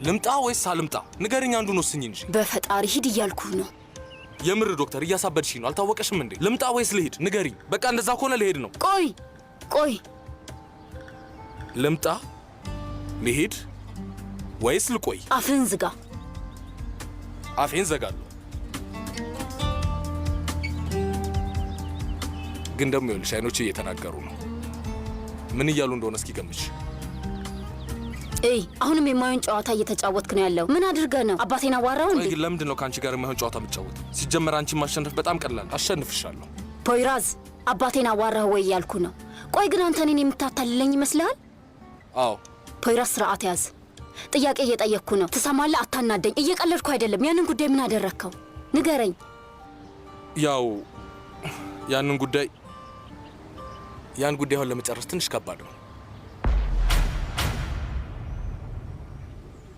ልምጣ ወይስ አልምጣ? ንገረኝ፣ አንዱን ወስኝ እንጂ። በፈጣሪ ሂድ እያልኩህ ነው። የምር ዶክተር እያሳበድሽኝ ነው። አልታወቀሽም እንዴ? ልምጣ ወይስ ልሂድ? ንገሪኝ። በቃ እንደዛ ከሆነ ልሄድ ነው። ቆይ ልምጣ፣ ልሂድ ወይስ ልቆይ? አፍህን ዝጋ። አፌን ዘጋለሁ። ግን ደግሞ ይኸውልሽ አይኖቼ እየተናገሩ ነው። ምን እያሉ እንደሆነ እስኪ ገምች። አሁንም የማይሆን ጨዋታ እየተጫወትክ ነው ያለው። ምን አድርገህ ነው? አባቴን አዋራው እንዴ? ግን ለምንድን ነው ከአንቺ ጋር የማይሆን ጨዋታ የምትጫወተው? ሲጀመር አንቺን ማሸነፍ በጣም ቀላል። አሸንፍሻለሁ። ፖይራዝ፣ አባቴን አዋራህ ወይ እያልኩ ነው። ቆይ ግን አንተ እኔን የምታታልለኝ ይመስልሃል? አዎ። ፖይራዝ፣ ስርዓት ያዝ። ጥያቄ እየጠየቅኩ ነው። ትሰማለህ? አታናደኝ። እየቀለድኩ አይደለም። ያንን ጉዳይ ምን አደረግከው? ንገረኝ። ያው ያን ጉዳይ አሁን ለመጨረስ ትንሽ ከባድ ነው።